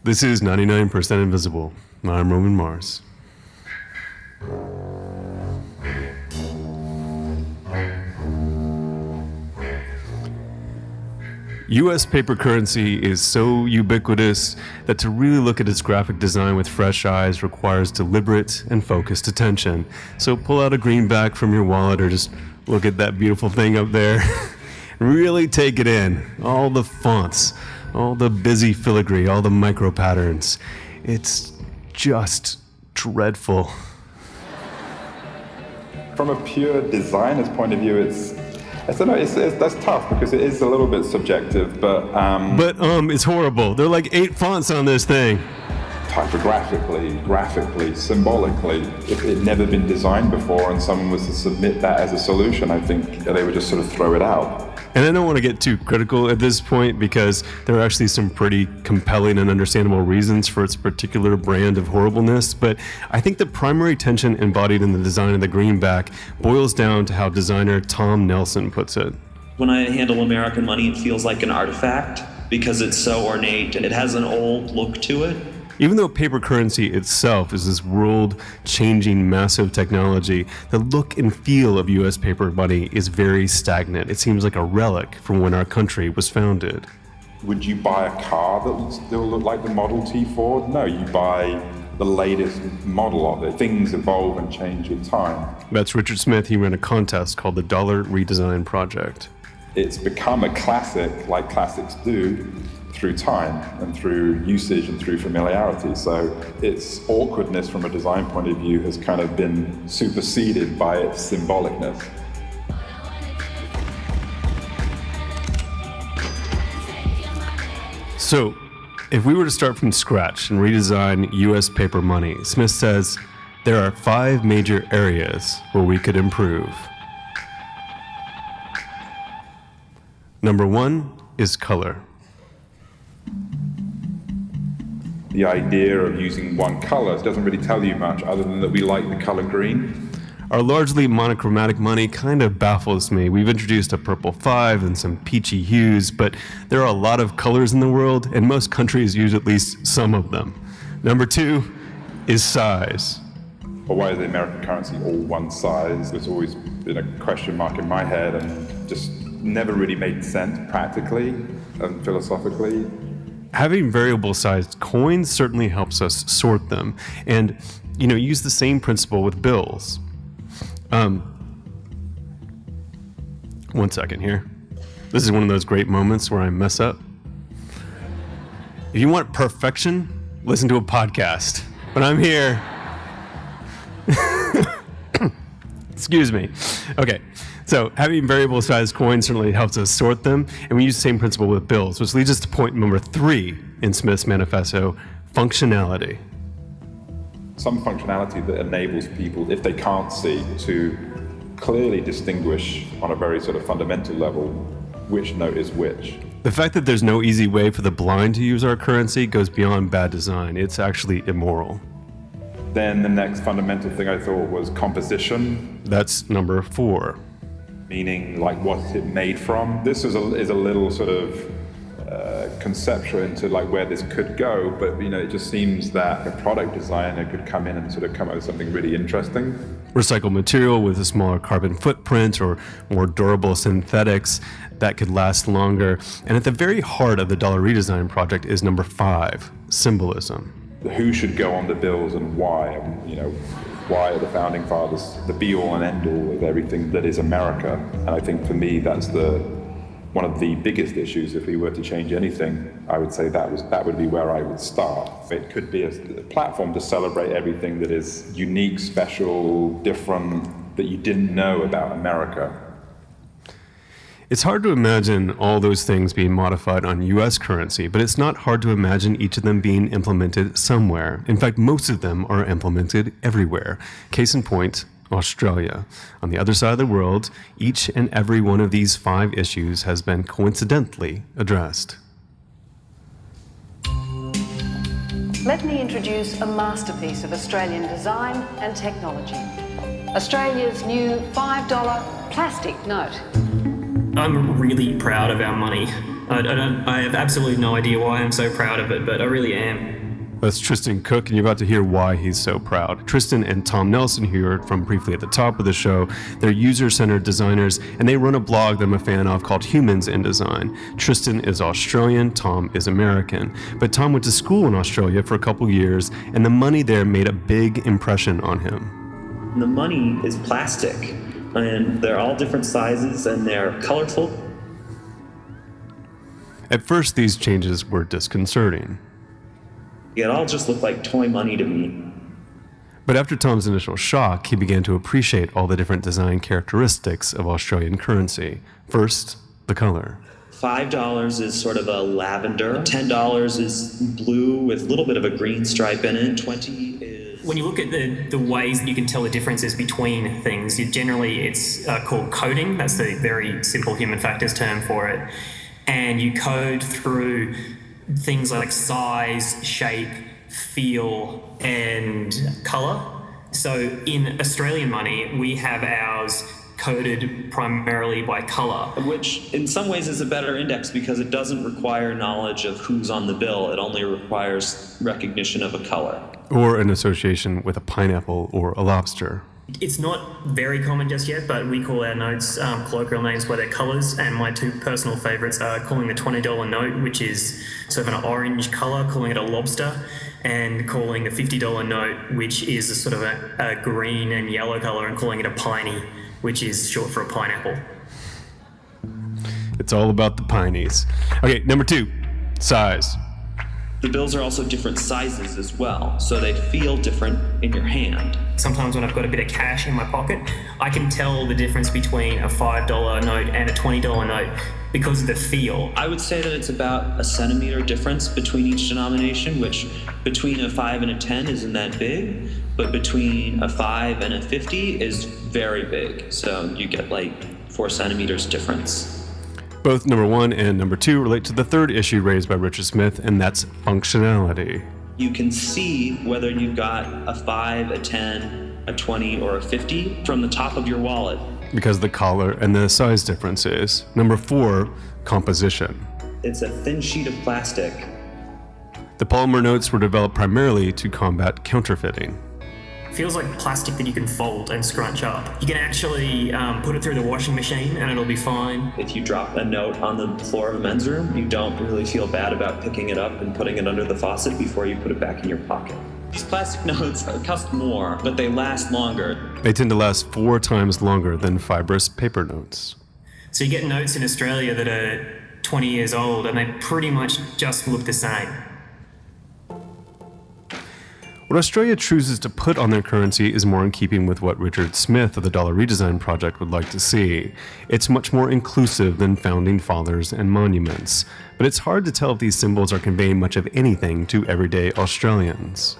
This is 99% Invisible. I'm Roman Mars. U.S. paper currency is so ubiquitous that to really look at its graphic design with fresh eyes requires deliberate and focused attention. So pull out a greenback from your wallet or just look at that beautiful thing up there. Really take it in. All the fonts, all the busy filigree, all the micro patterns. It's just dreadful. From a pure designer's point of view, that's tough because it is a little bit subjective, but it's horrible. There are like 8 fonts on this thing. Typographically, graphically, symbolically, if it had never been designed before and someone was to submit that as a solution, I think they would just sort of throw it out. And I don't want to get too critical at this point because there are actually some pretty compelling and understandable reasons for its particular brand of horribleness, but I think the primary tension embodied in the design of the greenback boils down to how designer Tom Nelson puts it. When I handle American money, it feels like an artifact because it's so ornate and it has an old look to it. Even though paper currency itself is this world-changing massive technology, the look and feel of U.S. paper money is very stagnant. It seems like a relic from when our country was founded. Would you buy a car that would still look like the Model T Ford? No, you buy the latest model of it. Things evolve and change with time. That's Richard Smith. He ran a contest called the Dollar Redesign Project. It's become a classic, like classics do, through time and through usage and through familiarity. So its awkwardness from a design point of view has kind of been superseded by its symbolicness. So, if we were to start from scratch and redesign U.S. paper money, Smith says there are 5 major areas where we could improve. Number 1 is color. The idea of using one color doesn't really tell you much other than that we like the color green. Our largely monochromatic money kind of baffles me. We've introduced a purple 5 and some peachy hues, but there are a lot of colors in the world, and most countries use at least some of them. Number 2 is size. Well, why is the American currency all one size? There's always been a question mark in my head and just never really made sense practically and philosophically. Having variable sized coins certainly helps us sort them and, use the same principle with bills. 1 second here. This is one of those great moments where I mess up. If you want perfection, listen to a podcast. But I'm here. Excuse me. Okay. So having variable sized coins certainly helps us sort them, and we use the same principle with bills, which leads us to point number 3 in Smith's manifesto, functionality. Some functionality that enables people, if they can't see, to clearly distinguish on a very sort of fundamental level which note is which. The fact that there's no easy way for the blind to use our currency goes beyond bad design. It's actually immoral. Then the next fundamental thing I thought was composition. That's number 4. Meaning, like, what's it made from? This is a little sort of conceptual into like where this could go, but it just seems that a product designer could come in and sort of come up with something really interesting. Recycled material with a smaller carbon footprint or more durable synthetics that could last longer. And at the very heart of the Dollar Redesign Project is number 5, symbolism. Who should go on the bills and why? Why are the founding fathers the be-all and end-all of everything that is America? And I think for me, that's one of the biggest issues. If we were to change anything, I would say that would be where I would start. It could be a platform to celebrate everything that is unique, special, different, that you didn't know about America. It's hard to imagine all those things being modified on U.S. currency, but it's not hard to imagine each of them being implemented somewhere. In fact, most of them are implemented everywhere. Case in point, Australia. On the other side of the world, each and every one of these 5 issues has been coincidentally addressed. Let me introduce a masterpiece of Australian design and technology. Australia's new $5 plastic note. I'm really proud of our money. I have absolutely no idea why I'm so proud of it, but I really am. That's Tristan Cook, and you're about to hear why he's so proud. Tristan and Tom Nelson, who you heard from briefly at the top of the show, they're user-centered designers, and they run a blog that I'm a fan of called Humans in Design. Tristan is Australian, Tom is American. But Tom went to school in Australia for a couple years, and the money there made a big impression on him. The money is plastic, and they're all different sizes, and they're colorful. At first, these changes were disconcerting. It all just looked like toy money to me. But after Tom's initial shock, he began to appreciate all the different design characteristics of Australian currency. First, the color. $5 is sort of a lavender. $10 is blue with a little bit of a green stripe in it. 20 is... When you look at the ways that you can tell the differences between things, generally it's called coding. That's the very simple human factors term for it. And you code through things like size, shape, feel, and color. So in Australian money, we have ours coded primarily by color. Which in some ways is a better index because it doesn't require knowledge of who's on the bill. It only requires recognition of a color. Or an association with a pineapple or a lobster. It's not very common just yet, but we call our notes colloquial names by their colours, and my two personal favourites are calling the $20 note, which is sort of an orange colour, calling it a lobster, and calling the $50 note, which is a sort of a green and yellow colour, and calling it a piney, which is short for a pineapple. It's all about the pineys. Okay, number 2, size. The bills are also different sizes as well, so they feel different in your hand. Sometimes when I've got a bit of cash in my pocket, I can tell the difference between a $5 note and a $20 note because of the feel. I would say that it's about a centimeter difference between each denomination, which between a 5 and a 10 isn't that big, but between a 5 and a 50 is very big. So you get like 4 centimeters difference. Both number 1 and number 2 relate to the third issue raised by Richard Smith, and that's functionality. You can see whether you've got a 5, a 10, a 20, or a 50 from the top of your wallet. Because of the color and the size differences. Number 4, composition. It's a thin sheet of plastic. The polymer notes were developed primarily to combat counterfeiting. Feels like plastic that you can fold and scrunch up. You can actually put it through the washing machine and it'll be fine. If you drop a note on the floor of a men's room, you don't really feel bad about picking it up and putting it under the faucet before you put it back in your pocket. These plastic notes cost more, but they last longer. They tend to last 4 times longer than fibrous paper notes. So you get notes in Australia that are 20 years old and they pretty much just look the same. What Australia chooses to put on their currency is more in keeping with what Richard Smith of the Dollar Redesign Project would like to see. It's much more inclusive than founding fathers and monuments. But it's hard to tell if these symbols are conveying much of anything to everyday Australians.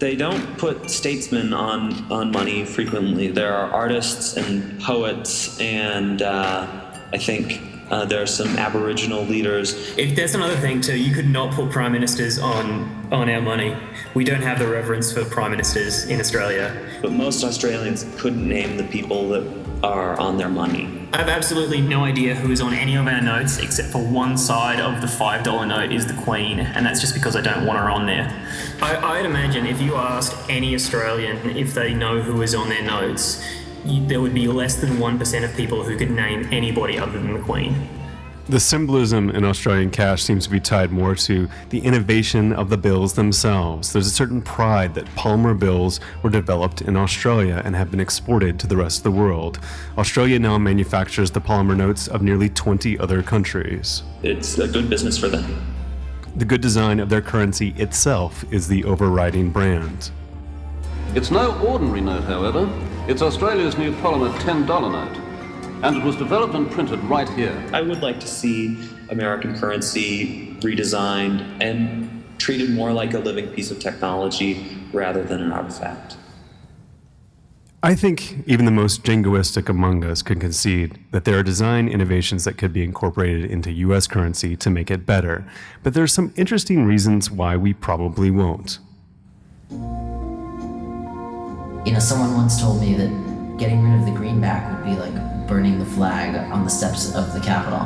They don't put statesmen on money frequently. There are artists and poets and I think there are some Aboriginal leaders. If there's another thing too, you could not put prime ministers on our money. We don't have the reverence for prime ministers in Australia. But most Australians couldn't name the people that are on their money. I have absolutely no idea who is on any of our notes except for one side of the $5 note is the Queen, and that's just because I don't want her on there. I'd imagine if you asked any Australian if they know who is on their notes, there would be less than 1% of people who could name anybody other than the Queen. The symbolism in Australian cash seems to be tied more to the innovation of the bills themselves. There's a certain pride that polymer bills were developed in Australia and have been exported to the rest of the world. Australia now manufactures the polymer notes of nearly 20 other countries. It's a good business for them. The good design of their currency itself is the overriding brand. It's no ordinary note, however. It's Australia's new polymer $10 note. And it was developed and printed right here. I would like to see American currency redesigned and treated more like a living piece of technology rather than an artifact. I think even the most jingoistic among us could concede that there are design innovations that could be incorporated into US currency to make it better, but there are some interesting reasons why we probably won't. Someone once told me that getting rid of the greenback would be like burning the flag on the steps of the Capitol.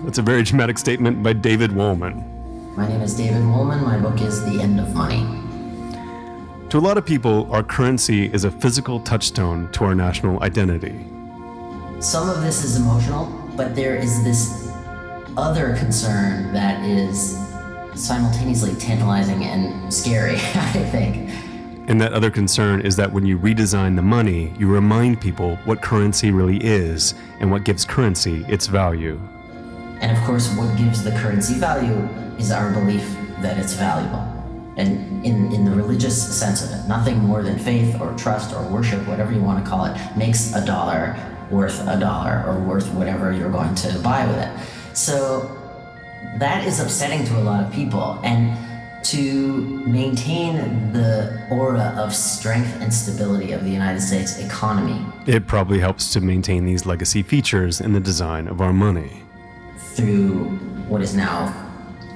That's a very dramatic statement by David Woolman. My name is David Woolman. My book is The End of Money. To a lot of people, our currency is a physical touchstone to our national identity. Some of this is emotional, but there is this other concern that is simultaneously tantalizing and scary, I think. And that other concern is that when you redesign the money, you remind people what currency really is and what gives currency its value. And of course, what gives the currency value is our belief that it's valuable. And in the religious sense of it, nothing more than faith or trust or worship, whatever you want to call it, makes a dollar worth a dollar or worth whatever you're going to buy with it. So that is upsetting to a lot of people. And to maintain the aura of strength and stability of the United States economy, it probably helps to maintain these legacy features in the design of our money. Through what is now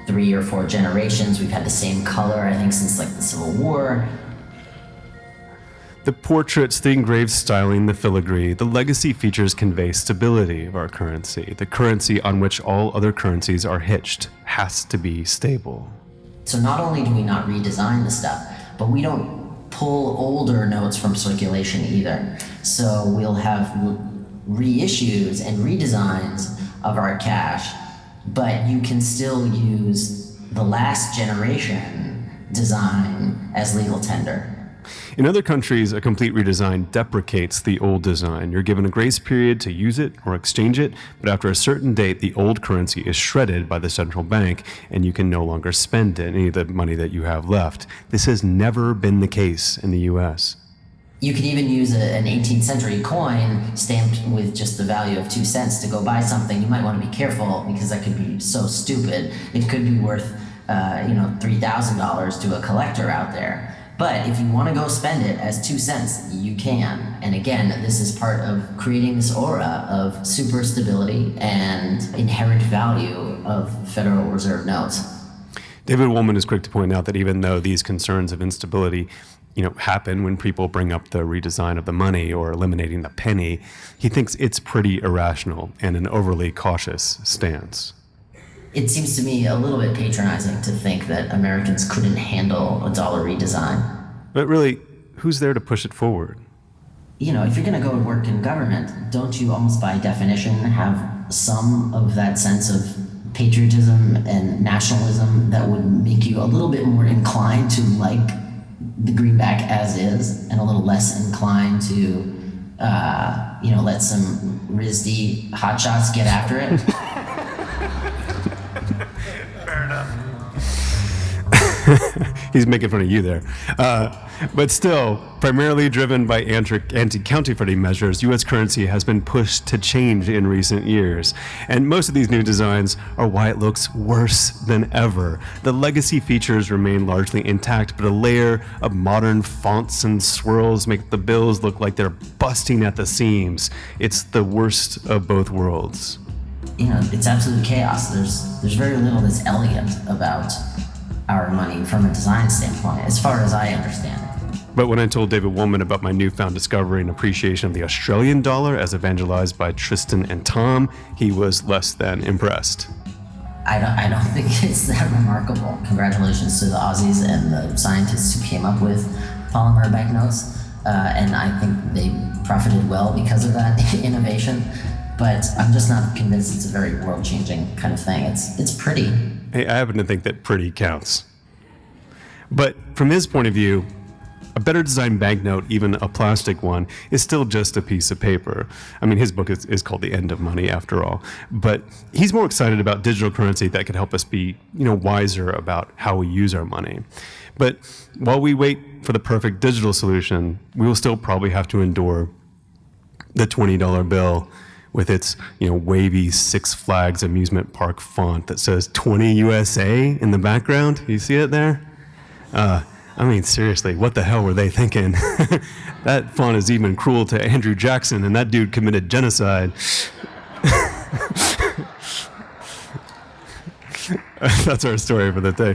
3 or 4 generations, we've had the same color, I think, since like the Civil War. The portraits, the engraved styling, the filigree, the legacy features convey stability of our currency. The currency on which all other currencies are hitched has to be stable. So not only do we not redesign the stuff, but we don't pull older notes from circulation either. So we'll have reissues and redesigns of our cash, but you can still use the last generation design as legal tender. In other countries, a complete redesign deprecates the old design. You're given a grace period to use it or exchange it, but after a certain date, the old currency is shredded by the central bank, and you can no longer spend any of the money that you have left. This has never been the case in the US. You could even use an 18th century coin stamped with just the value of 2 cents to go buy something. You might want to be careful because that could be so stupid. It could be worth, $3,000 to a collector out there. But if you want to go spend it as 2 cents, you can. And again, this is part of creating this aura of super stability and inherent value of Federal Reserve notes. David Woolman is quick to point out that even though these concerns of instability happen when people bring up the redesign of the money or eliminating the penny, he thinks it's pretty irrational and an overly cautious stance. It seems to me a little bit patronizing to think that Americans couldn't handle a dollar redesign. But really, who's there to push it forward? If you're going to go and work in government, don't you almost by definition have some of that sense of patriotism and nationalism that would make you a little bit more inclined to like the greenback as is and a little less inclined to, let some RISD hotshots get after it? He's making fun of you there. But still, primarily driven by anti-counterfeiting measures, U.S. currency has been pushed to change in recent years. And most of these new designs are why it looks worse than ever. The legacy features remain largely intact, but a layer of modern fonts and swirls make the bills look like they're busting at the seams. It's the worst of both worlds. It's absolute chaos. There's very little that's elegant about our money from a design standpoint, as far as I understand it. But when I told David Woolman about my newfound discovery and appreciation of the Australian dollar as evangelized by Tristan and Tom, he was less than impressed. I don't think it's that remarkable. Congratulations to the Aussies and the scientists who came up with polymer banknotes, and I think they profited well because of that innovation. But I'm just not convinced it's a very world-changing kind of thing. It's pretty. Hey, I happen to think that pretty counts. But from his point of view, a better designed banknote, even a plastic one, is still just a piece of paper. I mean, his book is called The End of Money, after all. But he's more excited about digital currency that could help us be, wiser about how we use our money. But while we wait for the perfect digital solution, we will still probably have to endure the $20 bill with its, wavy Six Flags amusement park font that says 20 USA in the background. You see it there? Seriously, what the hell were they thinking? That font is even cruel to Andrew Jackson, and that dude committed genocide. That's our story for the day.